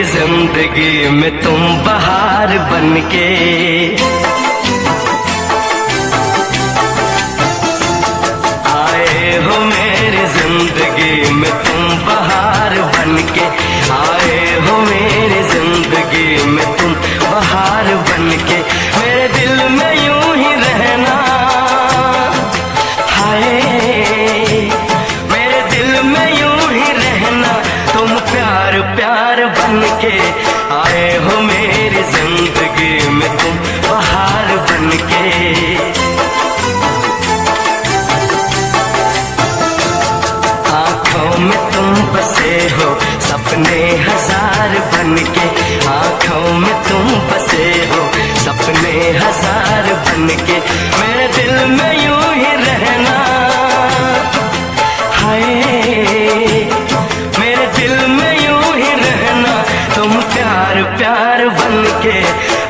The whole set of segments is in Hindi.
जिंदगी में तुम बहार बनके, आए हो मेरी जिंदगी में तुम बहार बनके, आए हो मेरी जिंदगी में तुम बहार बनके, मेरे दिल में यूं ही रहना, हाय मेरे दिल में यूं ही रहना, तुम प्यार प्यार बनके, आए हो मेरी जिंदगी में तुम बहार बनके। आंखों में तुम बसे हो सपने हजार बनके, आंखों में तुम बसे हो सपने हजार बनके, मेरे दिल में यूं ही रहना, हाय मेरे दिल में यूं ही रहना, तुम प्यार प्यार बनके,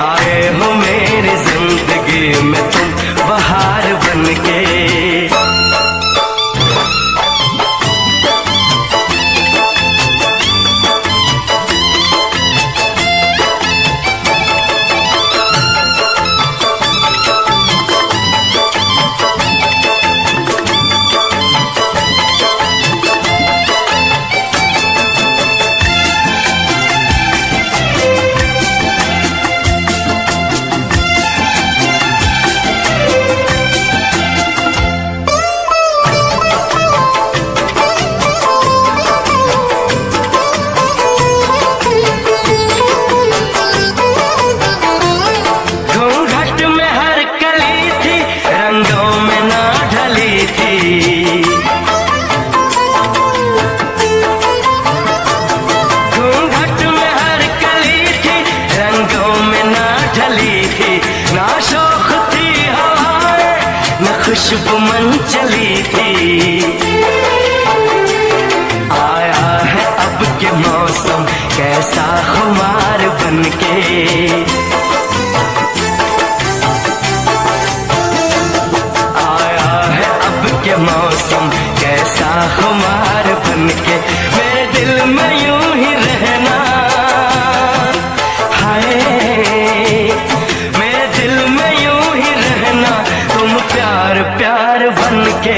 आए हो मेरी जिंदगी में तुम बहार बनके। खुशबू मन चली थी, आया है अब के मौसम कैसा खुमार बनके, आया है अब के मौसम कैसा खुमार बनके, मेरे दिल में यूं ही रहना, हाय मेरे दिल में यूं ही रहना, तुम प्यार प्यार बनके,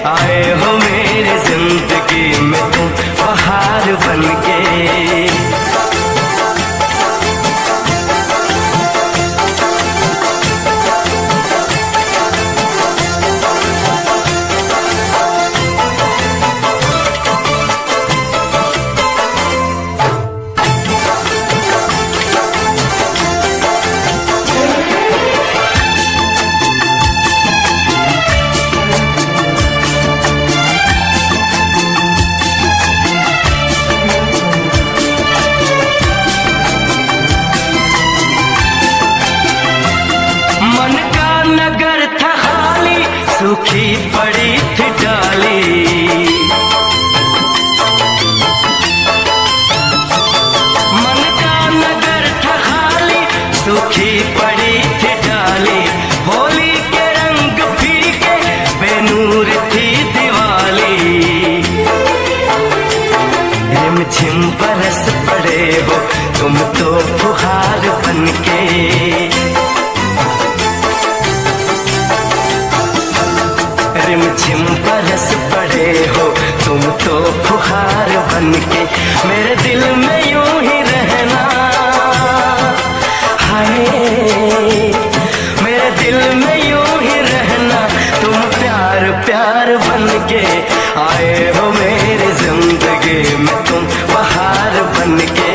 आए हो मेरी जिंदगी में तुम बहार बनके। सूखी पड़ी थी डाली, मन का नगर था खाली, सूखी पड़ी थी डाली, होली के रंग फीके बेनूर थी दिवाली, रिमझिम बरस पड़े हो तुम तो फुहार बनके, रिमझिम बरस पड़े हो तुम तो फुहार बनके, मेरे दिल में यूं ही रहना, हाय मेरे दिल में यूं ही रहना, तुम प्यार प्यार बनके, आए हो मेरी जिंदगी में तुम बहार बनके।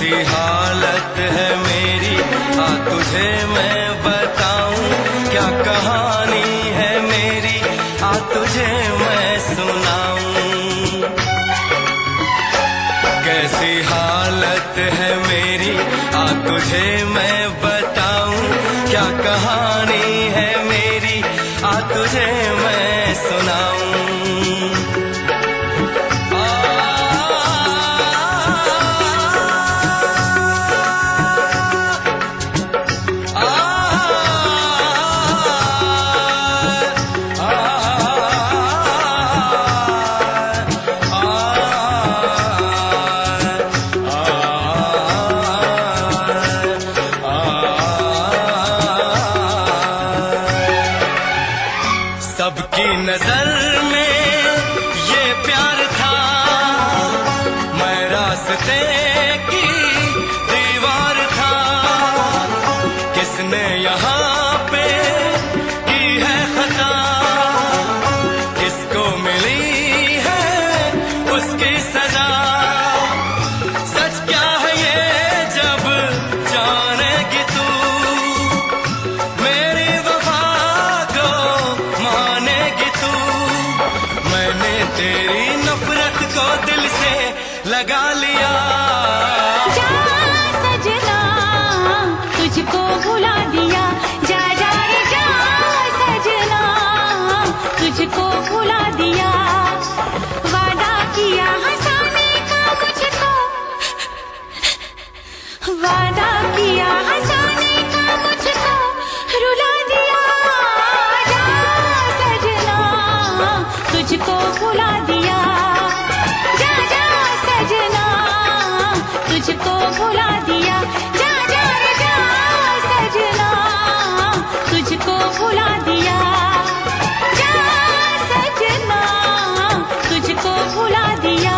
कैसी हालत है मेरी, आ तुझे मैं बताऊं, क्या कहानी है मेरी, आ तुझे मैं सुनाऊं। कैसी हालत है मेरी, आ तुझे मैं बताऊं, क्या कहानी है मेरी, आ तुझे मैं सुनाऊं। सबकी नजर में ये प्यार था, मैं रास्ते की दीवार था। किसने यहाँ पे की है खता, किसको मिली है उसकी सजा। सच क्या है ये जब जानेगी तू, मेरी वफा को मानेगी तू। मैंने तेरी नफरत को दिल से लगा लिया। जा सजना तुझको भुला दिया, जा जा रे जा सजना तुझको भुला दिया। वादा किया हंसाने का मुझको, वादा किया हंसाने का मुझको रुला दिया। जा सजना तुझको भुला दिया, जा जा सजना तुझको भुला दिया। जा जा रे जा सजना तुझको भुला दिया, जा सजना तुझको भुला दिया।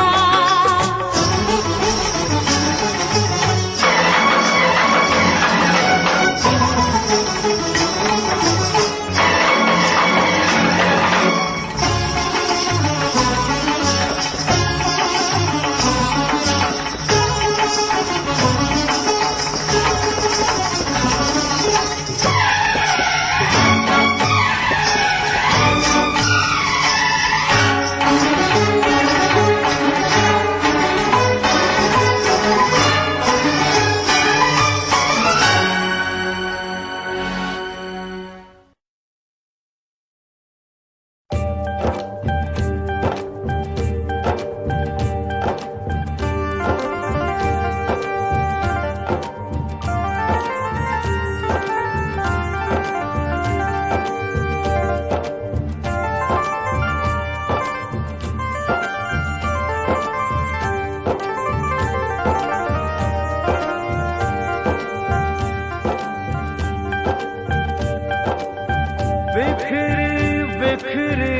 बिखरी बिखरी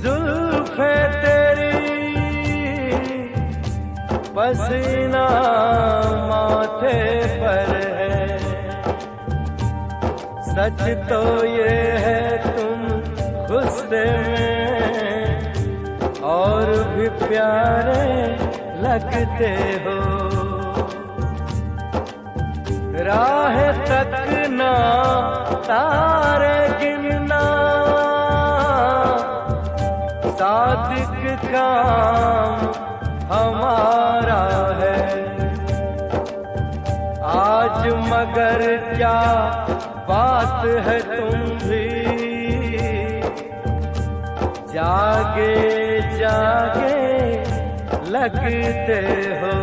जुल्फे तेरी, पसीना माथे पर है। सच तो ये है तुम गुस्से में और भी प्यारे लगते हो। राह तकना तारे गिनना सादिक काम हमारा है। आज मगर क्या बात है तुम भी जागे जागे लगते हो।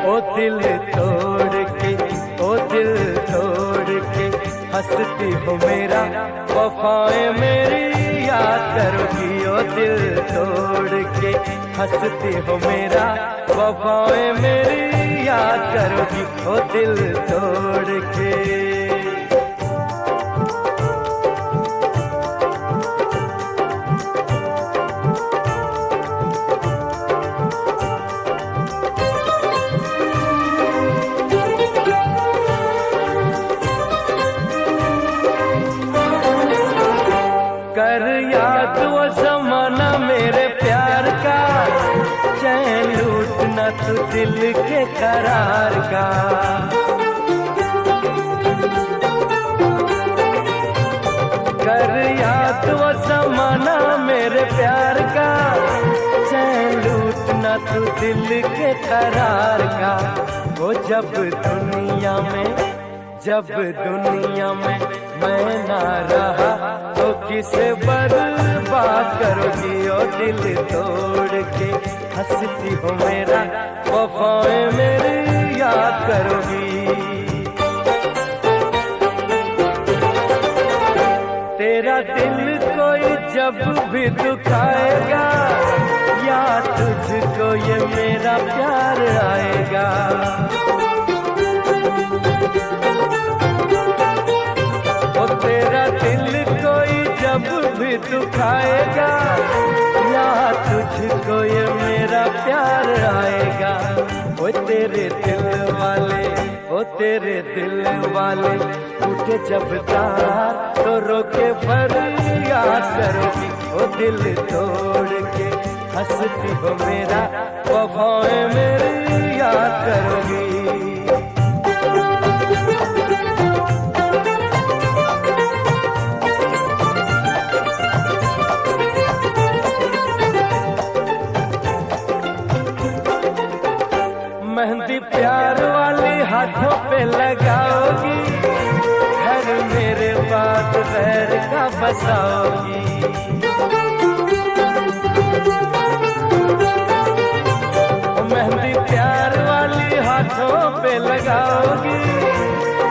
ओ दिल तोड़ के, ओ दिल तोड़ के हंसती हो मेरा, वफाएं मेरी याद करोगी। ओ दिल तोड़ के हंसती हो मेरा, वफाएं मेरी याद करोगी। ओ दिल तोड़ के। कर याद वो जमाना मेरे प्यार का, दिल के करार का। कर याद वो जमाना मेरे प्यार का, चैन लूटना तू दिल के करार का। वो जब दुनिया में मैं ना रहा तो किसे बर्बाद करोगी। ओ दिल तोड़ के हंसती हो मेरा, वफाएं मेरी याद करोगी। तेरा दिल कोई जब भी दुखाएगा, या तुझको ये मेरा प्यार आएगा। ओ तेरा दिल कोई जब भी दुखाएगा, या तुझको ये मेरा प्यार आएगा। ओ तेरे दिल वाले टूटे जब तार, तो रोके फरियाद करोगी। ओ दिल तोड़ के हंसती हो मेरा, वफाएं मेरी याद करोगी। मेहंदी प्यार वाली हाथों पे लगाओगी, घर मेरे बाद गैर का बसाओगी। मेहंदी प्यार वाली हाथों पे लगाओगी,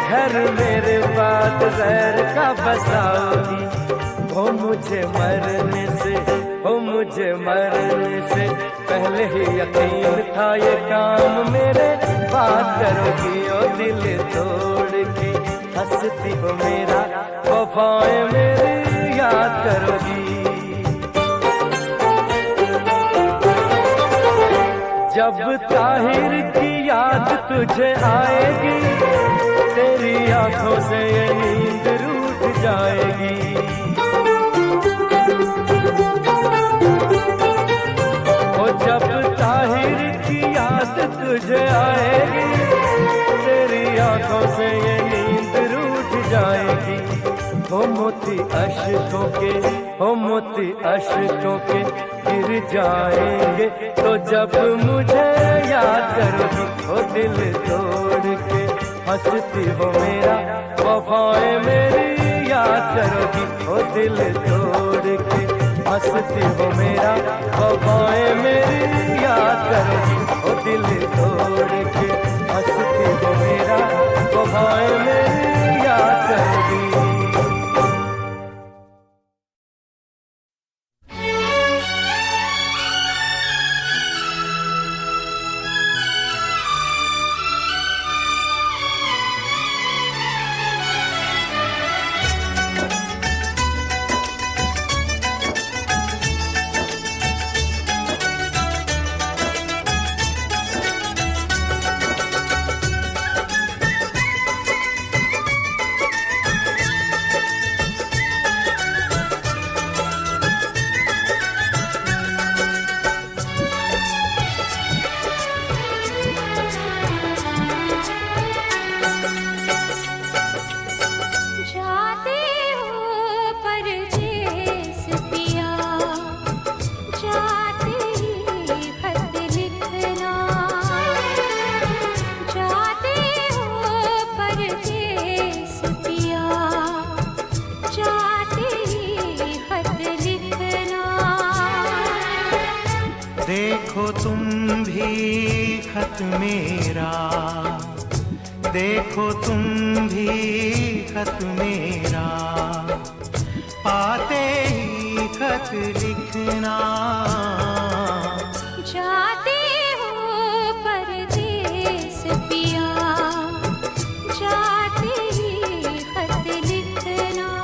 घर मेरे बाद गैर का बसाओगी। हो मुझे मरने से पहले ही यकीन था ये काम मेरे बात करोगी। ओ दिल तोड़ के हंसती हो मेरा, वफाएं मेरी याद करोगी। जब ताहिर की याद तुझे आएगी, तेरी आंखों से ये नींद रूठ जाएगी। जब ताहिर की याद तुझे आएगी, तेरी आंखों से ये नींद रूठ जाएगी। हो मोती अश्कों के गिर जाएंगे, तो जब मुझे याद करोगी। ओ दिल तोड़ के हंसती हो मेरा, वफाएं मेरी याद करोगी। ओ दिल तोड़ के हंसती हो मेरा, वफाएं मेरी याद करोगी। ओ दिल तोड़ के हंसती हो मेरा, वफाएं मेरी याद करोगी। देखो तुम भी खत मेरा, देखो तुम भी खत मेरा, पाते ही खत लिखना। जाते हो परदेस पिया, जाते ही खत लिखना।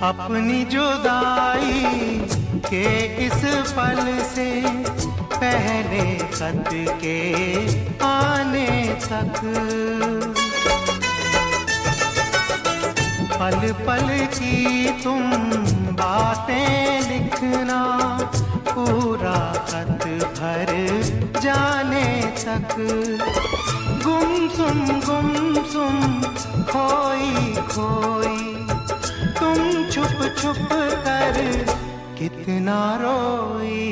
अपनी जुदाई के इस पल से पहले खत के आने तक पल पल की तुम बातें लिखना, पूरा खत भर जाने तक गुमसुम खोई खोई तुम छुप छुप कर कितना रोई।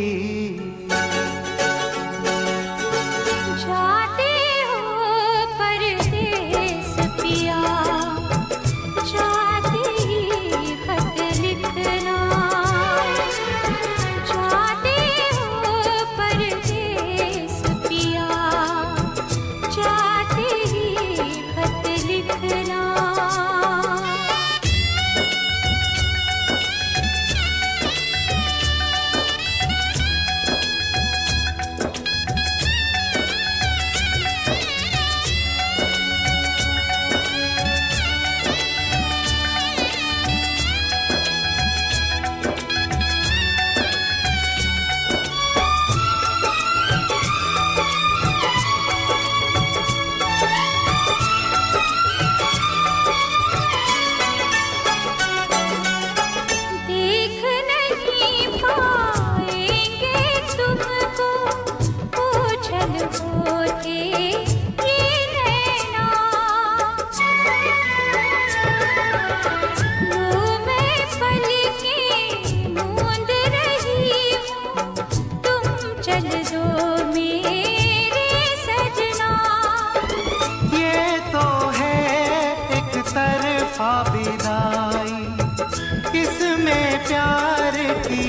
जाते हो परदेस पिया, जाते ही खत लिखना। जाते हो परदेस पिया, जाते ही खत लिखना। देख नहीं पाएंगे तुमको ओझल होते ये नैना। मुँह में पलकें मूंद रही हूँ, तुम चल दो मेरे सजना। ये तो है एक तरफा विदाई, इसमें प्यार की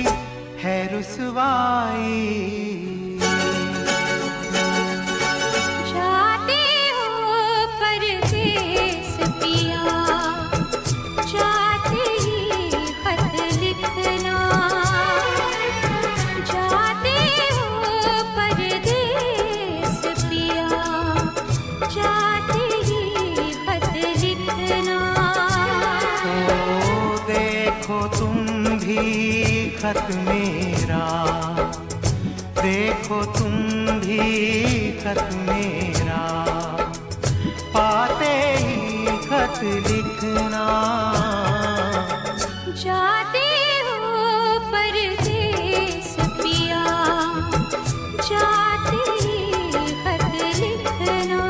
है रुसवाई। जाते हो परदेस पिया, जाते ही खत लिखना। जाते हो परदेस पिया, जाते ही खत लिखना। ओ देखो तुम भी खत मेरा, देखो तुम भी खत मेरा, पाते ही खत लिखना। जाते हो परदेस पिया, जाते ही खत लिखना।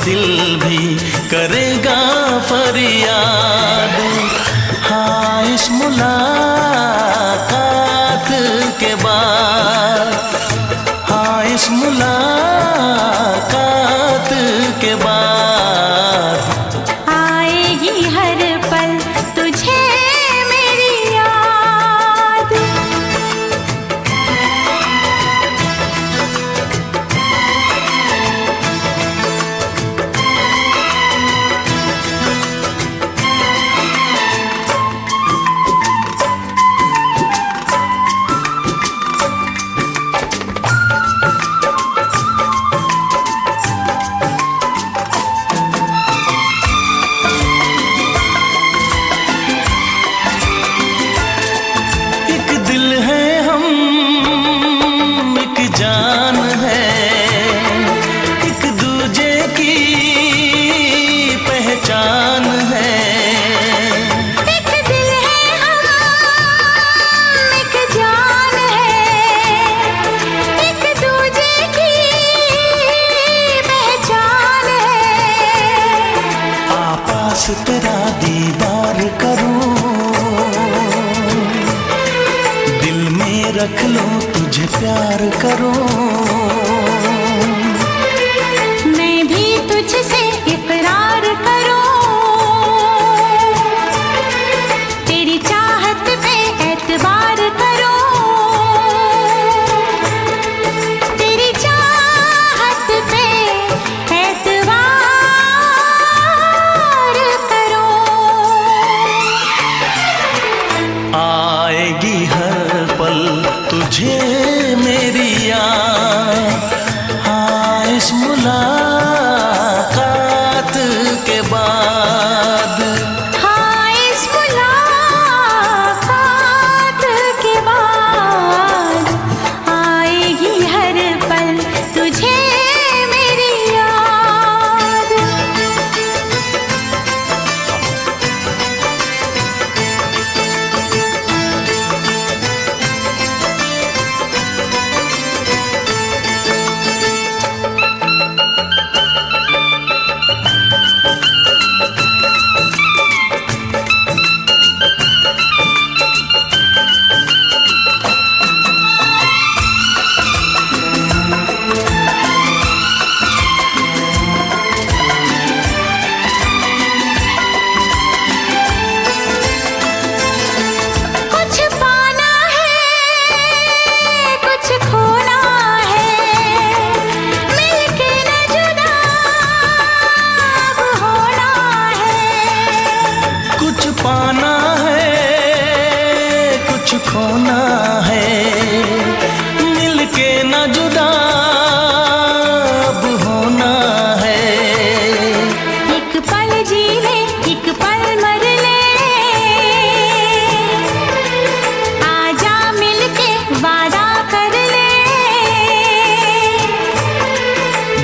दिल भी करेगा फरियाद। हाँ इस मुलाकात के बाद, हाँ इस मुलाकात के बाद आएगी हर पल तुझे मेरी याद। रख लूं, तुझे प्यार करूं। मैं भी तुझसे इकरार करूं, तेरी चाहत पे एतबार करूं, तेरी चाहत पे एतबार करूं। आएगी हर पल तुझे मेरी याद, हाँ इस मुलाकात के बाद। हाँ इस मुलाकात के बाद आएगी हर पल तुझे मेरी याद। कुछ पाना है, कुछ खोना है, मिलके न जुदा अब होना है। कुछ पाना है, कुछ खोना है, मिलके न जुदा अब होना है। एक पल जी ले, एक पल मर ले, आजा मिलके वादा कर ले।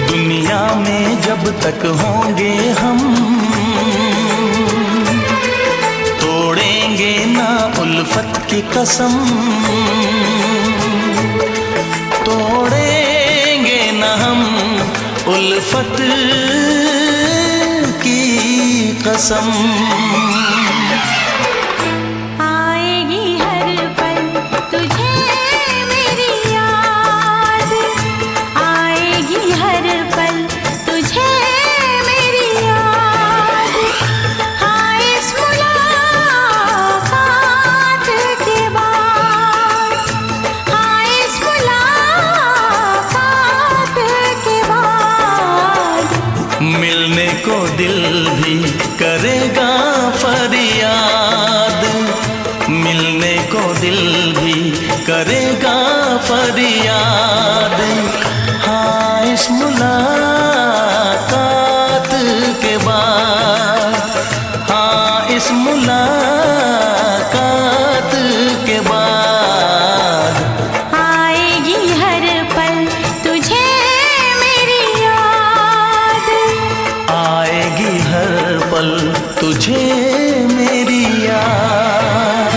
दुनिया में जब तक होंगे हम, तोड़ेंगे ना उल्फत की कसम, तोड़ेंगे ना हम उल्फत की कसम। आएगी हर पल तुझे मेरी याद, आएगी हर पल तुझे मेरी याद। हाँ इस मुलाकात के बाद, हाँ इस मुलाकात के बाद मिलने को दिल भी करेगा फरियाद, मिलने को दिल भी करेगा फरियाद। हाँ इस मुलाकात के बाद, हाँ इस मुलाकात के बाद आएगी हर पल तुझे मेरी याद। आएगी हर पल तुझे मेरी याद।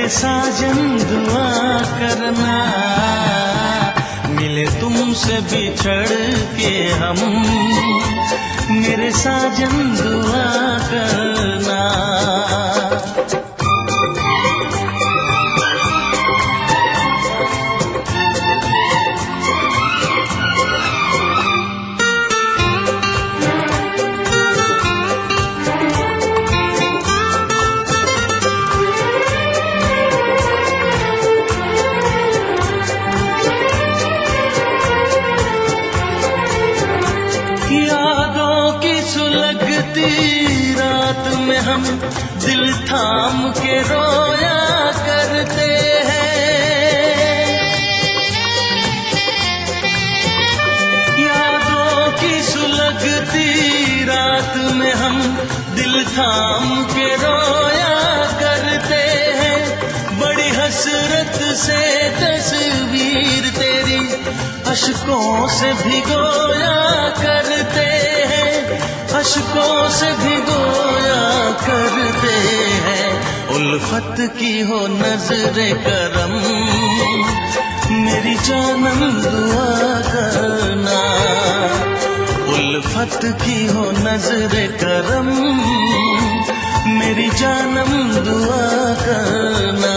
मेरे साजन दुआ करना, मिले तुमसे बिछड़ के हम, मेरे साजन दुआ करना। रात में हम दिल थाम के रोया करते हैं, यादों की सुलगती रात में हम दिल थाम के रोया करते हैं। बड़ी हसरत से तस्वीर तेरी अश्कों से भिगोया करते हैं, अश्कों से भिगोया करते हैं। उल्फत की हो नजरे करम, मेरी जानम दुआ करना। उल्फत की हो नजरे करम, मेरी जानम दुआ करना।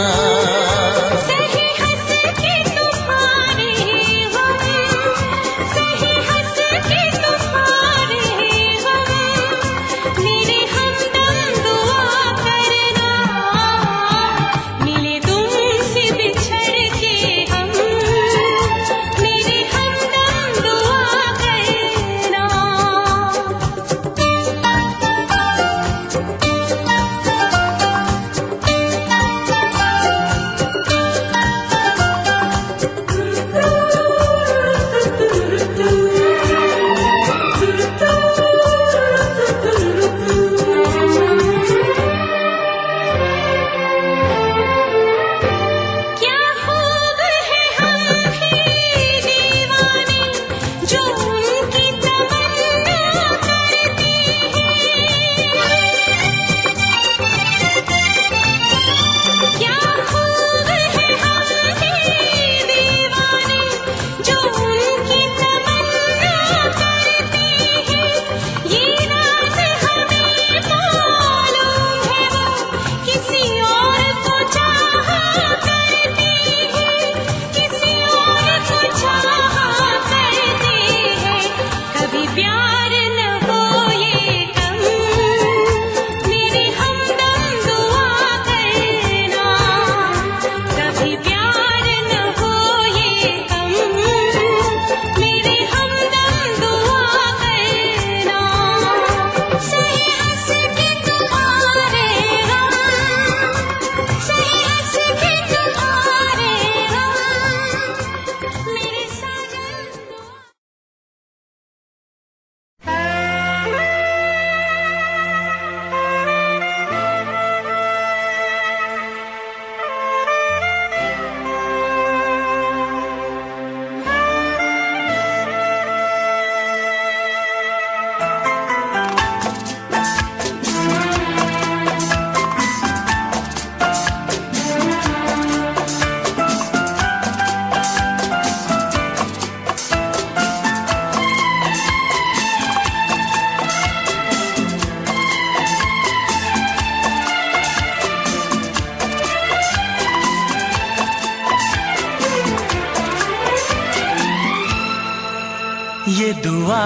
ये दुआ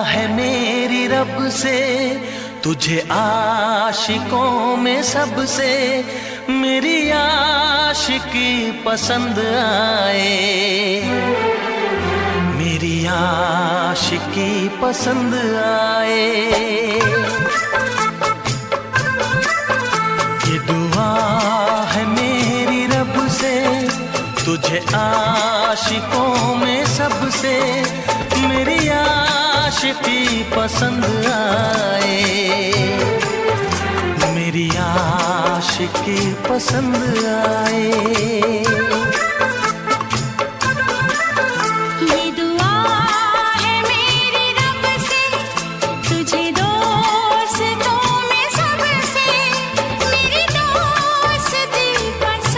है मेरी रब से, तुझे आशिकों में सबसे मेरी आशिकी पसंद आए, मेरी आशिकी पसंद आए। ये दुआ है मेरी रब से, तुझे आशिकों में सबसे मेरी आशिकी पसंद आए, मेरी आशिकी पसंद आए। दोस्तों में सबसे मेरी दोस्ती पसंद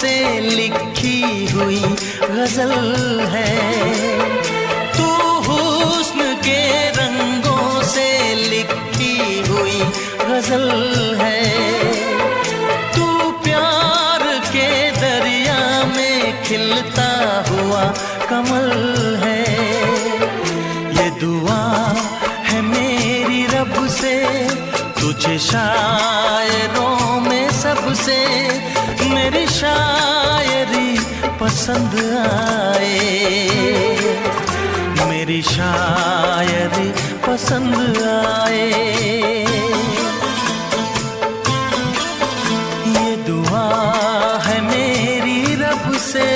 से लिखी हुई गजल है। तू हुस्न के रंगों से लिखी हुई गजल है। तू प्यार के दरिया में खिलता हुआ कमल है। ये दुआ है मेरी रब से, तुझे शायरों में सबसे मेरी शायरी पसंद आए, मेरी शायरी पसंद आए। ये दुआ है मेरी रब से।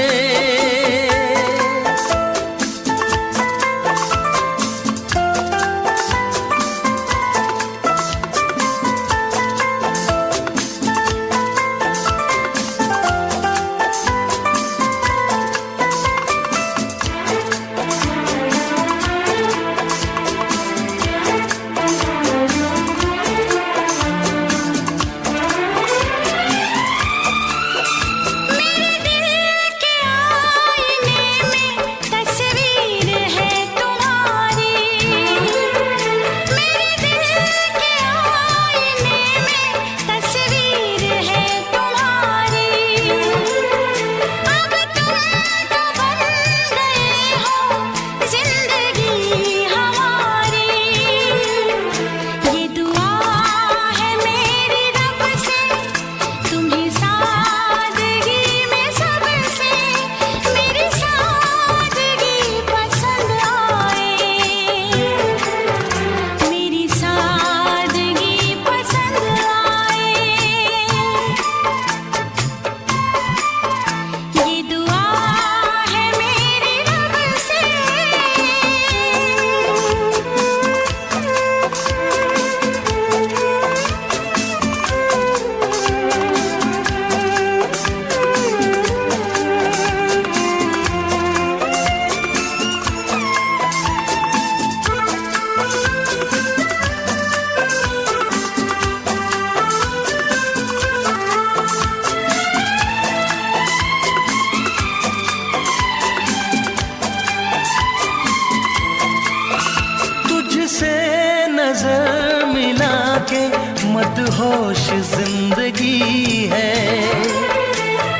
मदहोश जिंदगी है,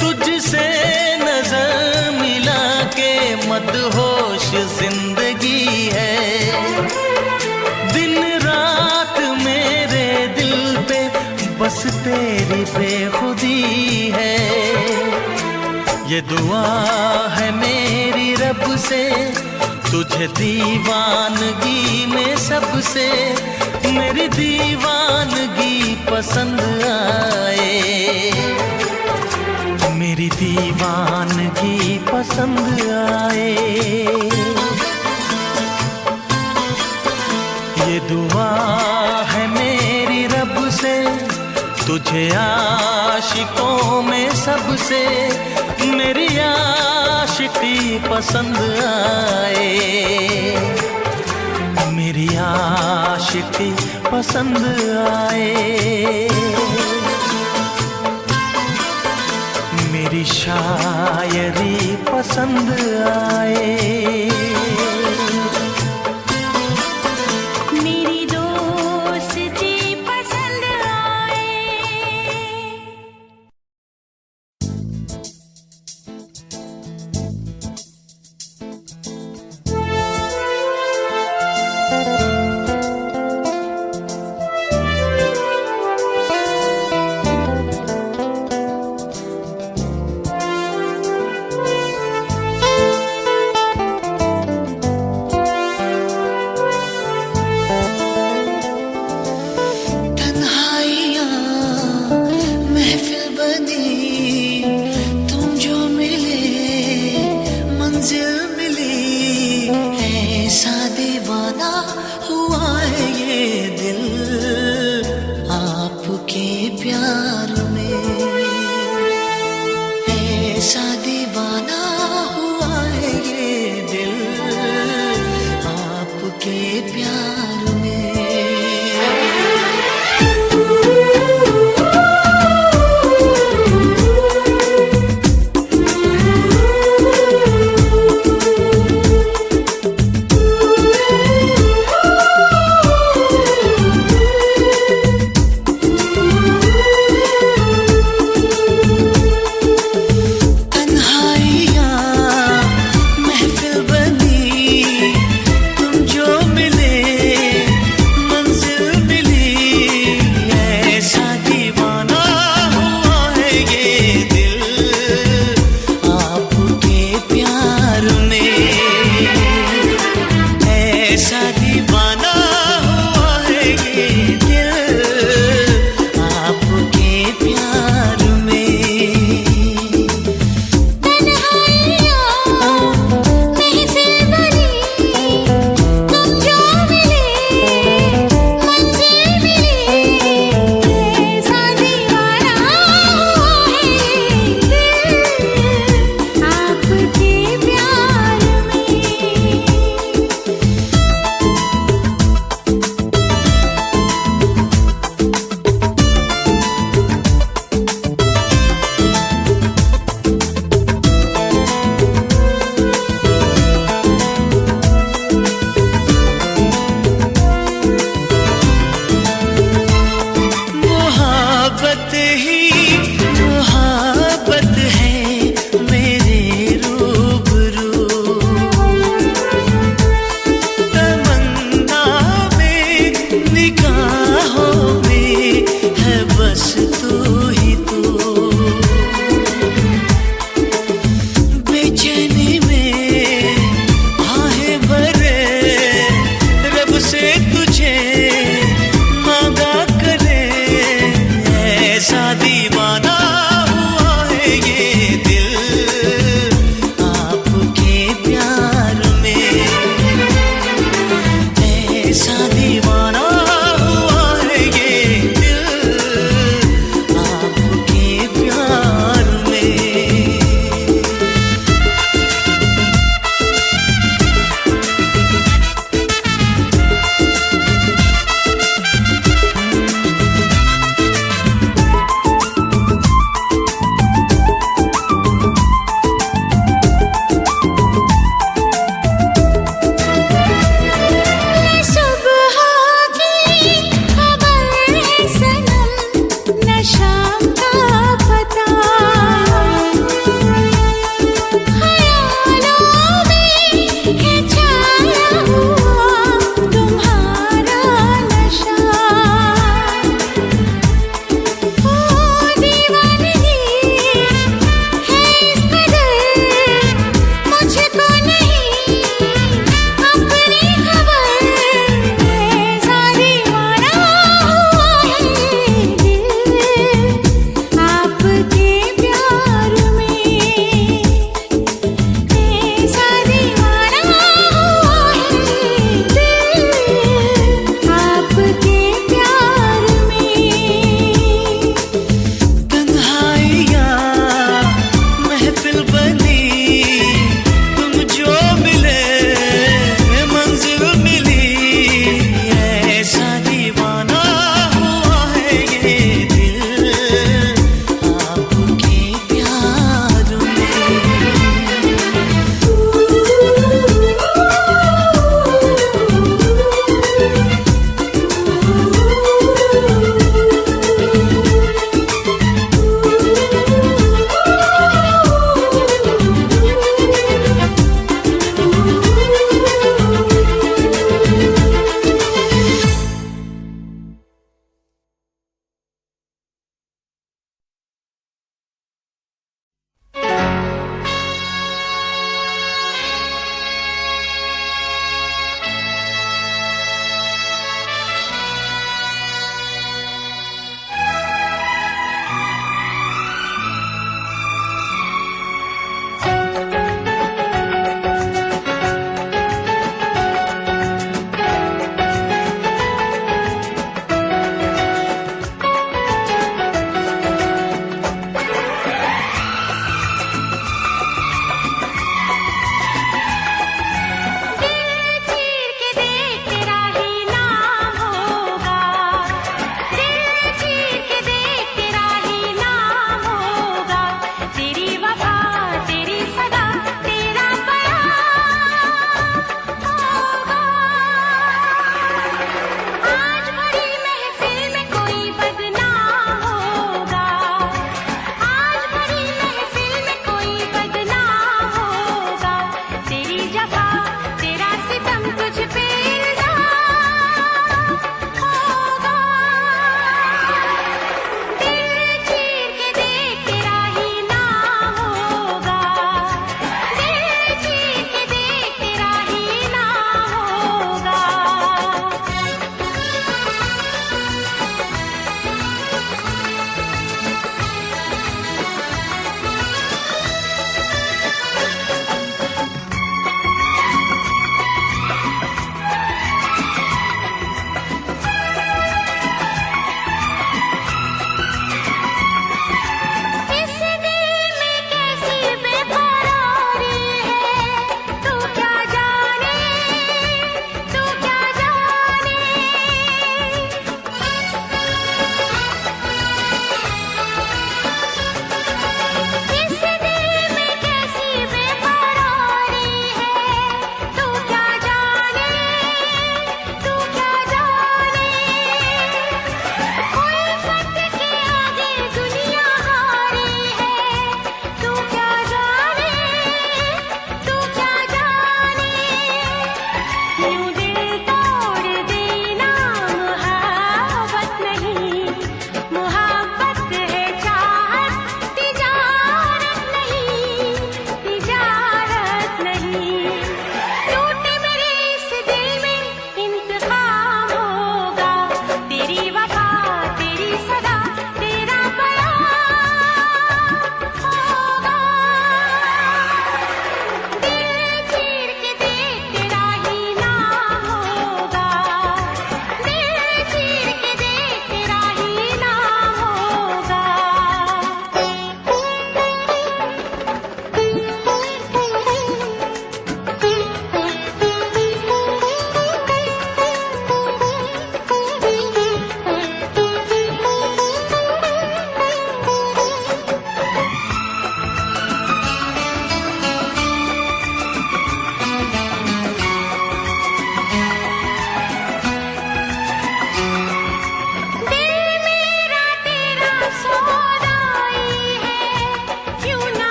तुझसे नजर मिला के मदहोश जिंदगी है। दिन रात मेरे दिल पे बस तेरी बेखुदी है। ये दुआ है मेरी रब से, तुझे दीवानगी में सबसे मेरी दीवानगी पसंद आए, मेरी दीवानगी पसंद आए। ये दुआ है मेरी रब से, तुझे आशिकों में सबसे मेरी आशिकी पसंद आए, मेरी आशिकी पसंद आए। मेरी शायरी पसंद आए। से तुझे मांगा करे, ऐसा दीवाना हुआ है ये दिल आपके प्यार में, ऐसा दीवाना हुआ है ये दिल आपके प्यार में। मैं सुबह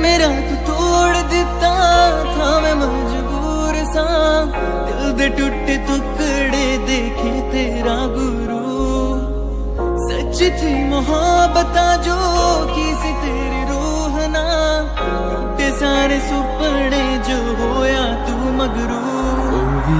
मेरा तू तोड़ दिता था, मैं मजबूर सा दिल दे टुटे टुकड़े देखे तेरा गुरु। सच थी मोहब्बत जो की सी तेरी रूह ना, टूटे सारे सुपने जो होया तू मगरू। ओ भी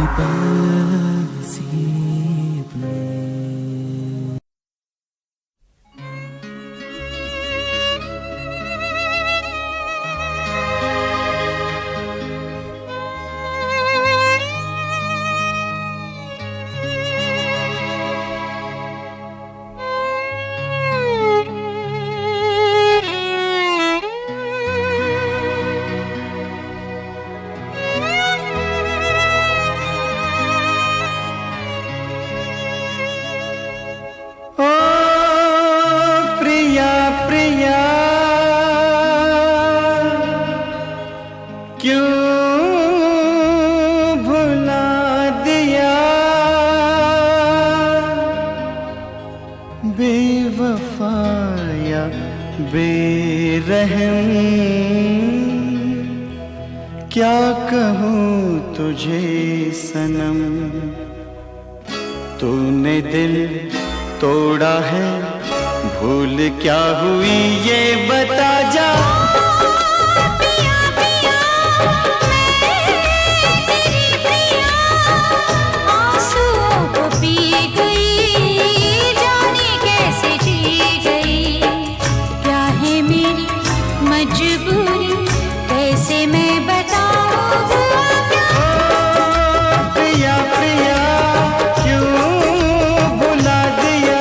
बेवफाया बेरहम, क्या कहूँ तुझे सनम। तूने दिल तोड़ा है, भूल क्या हुई ये बता जा। मजबूरी कैसे मैं बताऊं। प्रिया प्रिया क्यों भुला दिया।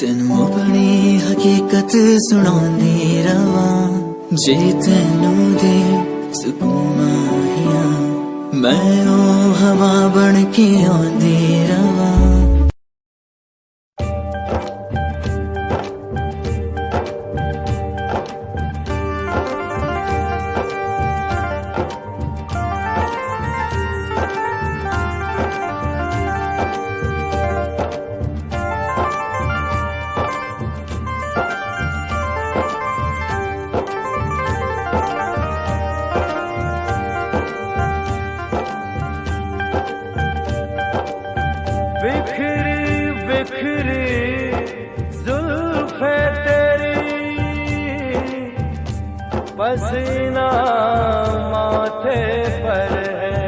तेनू अपनी हकीकत सुनांदी रवां जे तेनू दे सुकून माहिया मैं ओ हवा बन के आंदी रवां बिखरी बिखरी जुल्फे तेरी पसीना माथे पर है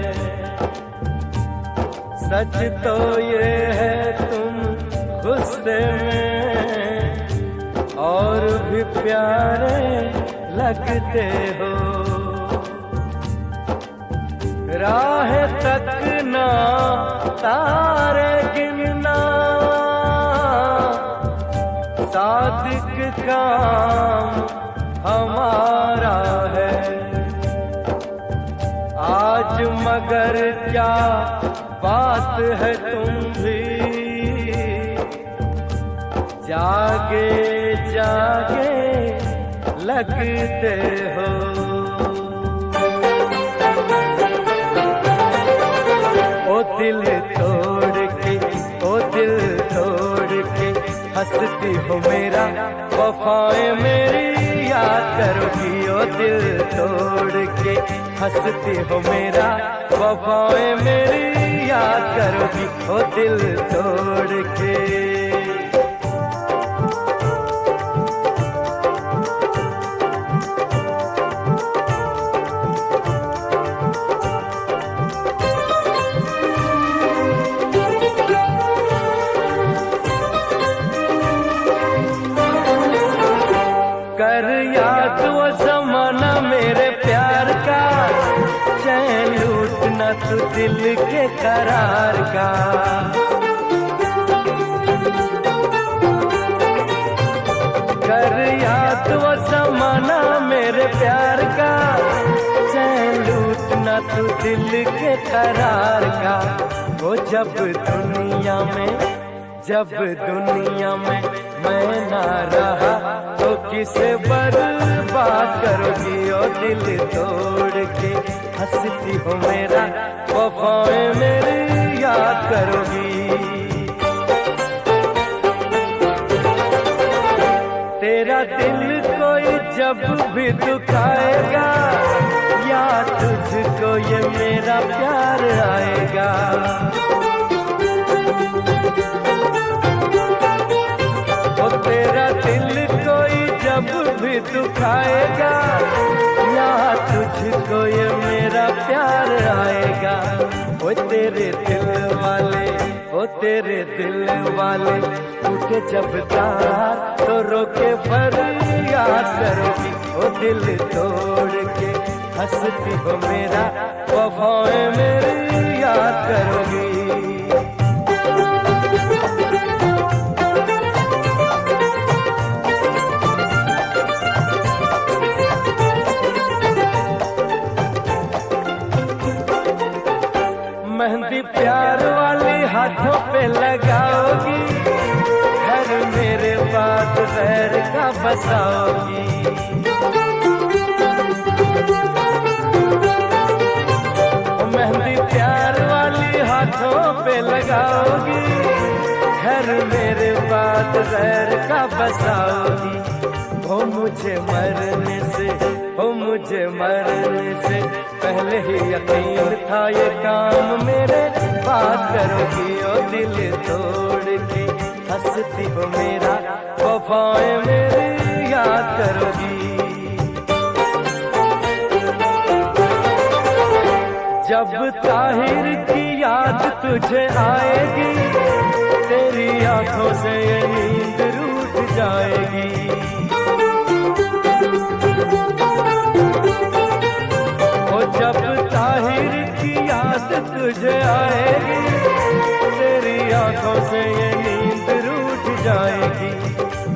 सच तो ये है तुम गुस्से में और भी प्यारे लगते हो राह तकना तारे गिनना सादिक काम हमारा है आज मगर क्या बात है तुम भी जागे जागे लगते हो ओ दिल तोड़ के ओ दिल तोड़ के हंसती हो मेरा वफाएं मेरी याद करोगी ओ दिल तोड़ के हंसती हो मेरा वफाएं मेरी याद करोगी ओ दिल तोड़ के कर याद वो जमाना मेरे प्यार का चैन लूटना तू दिल के करार का कर याद वो जमाना मेरे प्यार का चैन लूटना तू दिल के करार का वो जब दुनिया में मैं ना रहा तो किसे बर्बाद करोगी ओ दिल तोड़ के हंसती हो मेरा वफाएं मेरी याद करोगी तेरा दिल कोई जब भी दुखाएगा या तुझको ये मेरा प्यार आएगा तेरा दिल कोई जब भी दुखाएगा या तुझको ये मेरा प्यार आएगा ओ तेरे दिल वाले टूटे जब तार तो रोके फरियाद करोगी ओ दिल तोड़ के हंसती हो मेरा वफाएं मेरी याद करोगी मेहंदी प्यार वाली हाथों पे लगाओगी घर मेरे बाद गैर का बसाओगी मेहंदी प्यार वाली हाथों पे लगाओगी घर मेरे बाद गैर का बसाओगी हो मुझे मरने से पहले ही यकीन था ये काम मेरे बात करोगी ओ दिल तोड़ के हंसती हो मेरा वफाएं मेरी याद करोगी जब ताहिर की याद तुझे आएगी तेरी आंखों से ये नींद रूठ जाएगी जब ताहिर की याद तुझे आएगी तेरी आंखों से ये नींद रूठ जाएगी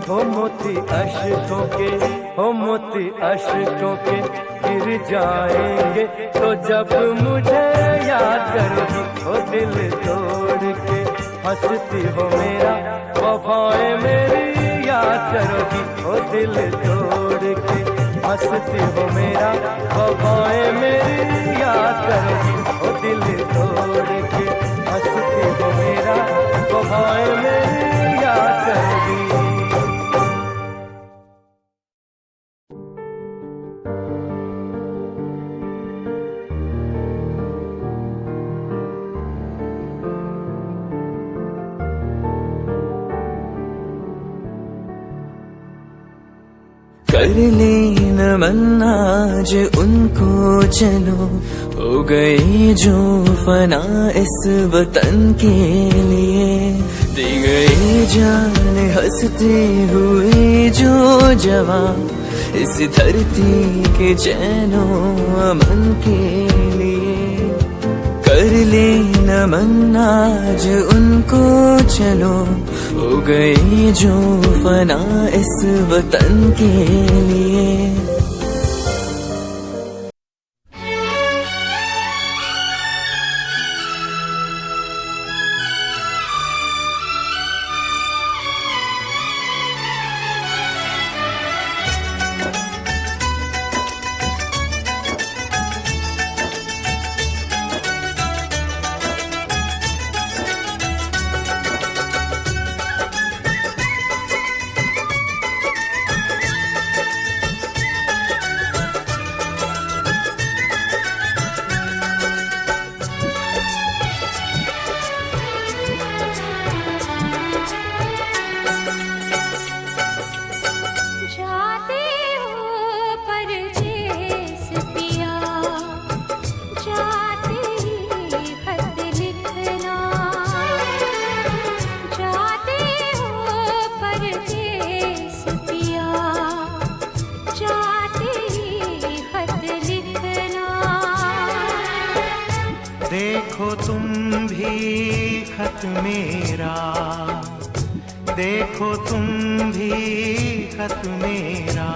हो मोती अश्कों के, हो मोती अश्कों के गिर जाएंगे तो जब मुझे याद करोगी। हो दिल तोड़ के हंसती हो मेरा, वफाएं मेरी याद करोगी। हो दिल तोड़ के हंसती हो मेरा, वफाएं मेरी याद करोगी। हो दिल तोड़ के हंसती हो मेरा, वफाएं मेरी याद करोगी। कर लेना मन आज उनको, चलो हो गए जो फना इस वतन के लिए। दे गए जान हंसते हुए जो जवान, इस धरती के चैनो अमन के लिए। कर लेना मन आज उनको, चलो हो गए जो फना इस वतन के लिए। देखो तुम भी खत मेरा, देखो तुम भी खत मेरा,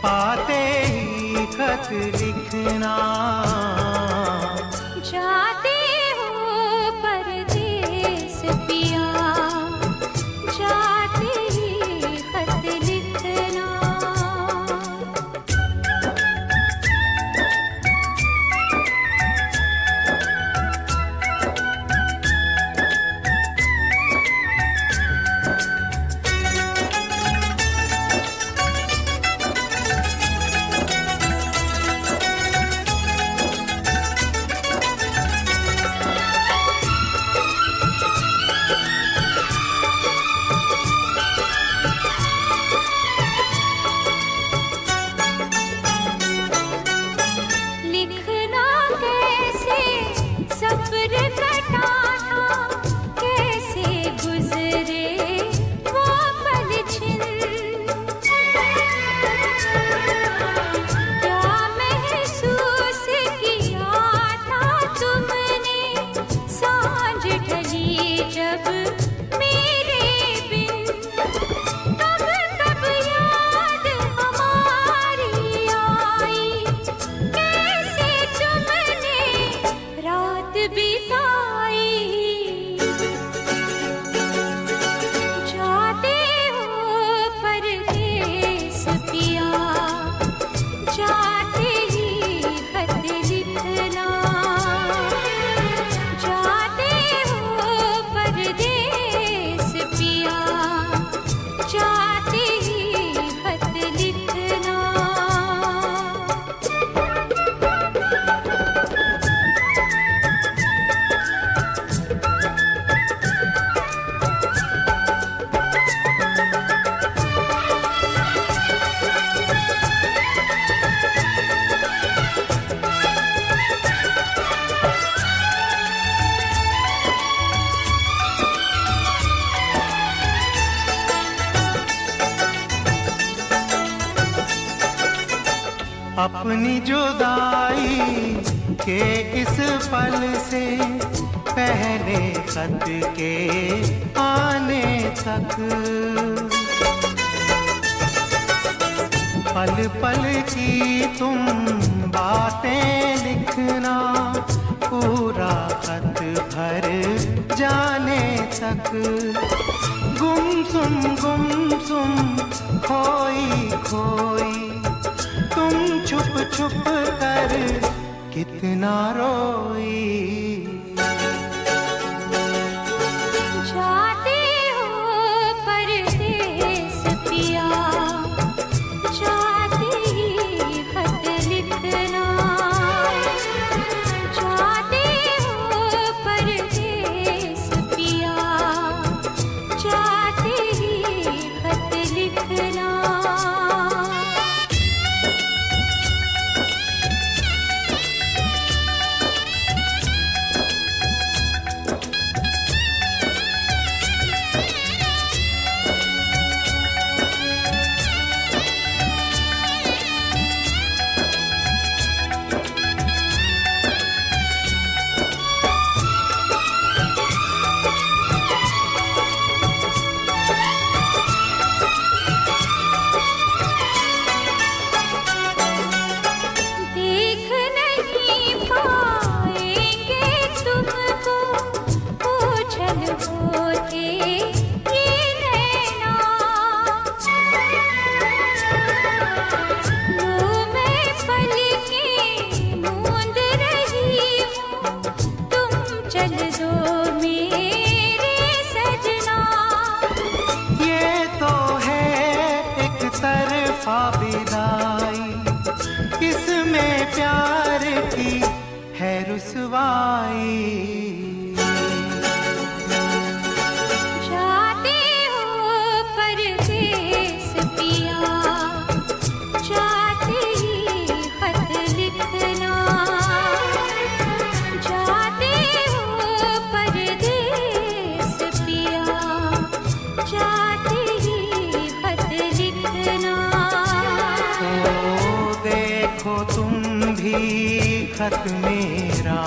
पाते ही खत लिखना। जाते हो परदेस पिया, जाते ही खत लिखना। अपनी जुदाई के इस पल से पहले खत के आने तक। पल पल की तुम बातें लिखना, पूरा खत भर जाने तक। गुमसुम खोई खोई तुम छुप छुप कर कितना रोई। जाते हो परदेस पिया, जाते ही खत लिखना। जाते हो परदेस पिया, जाते ही खत लिखना। देख नहीं पाएंगे तुमको, ओझल होते ये नैना। मुँह में पलकें मूंद रही हूँ, तुम चल दो मेरे सजना। ये तो है एक तरफा विदाई, इसमें प्यार की है रुसवाई। जाते हो परदेस पिया, जाते ही खत लिखना। जाते हो परदेस पिया, जाते ही खत लिखना। ओ देखो तुम भी खत मेरा,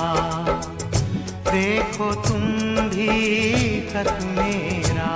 देखो तुम भी खत मेरा।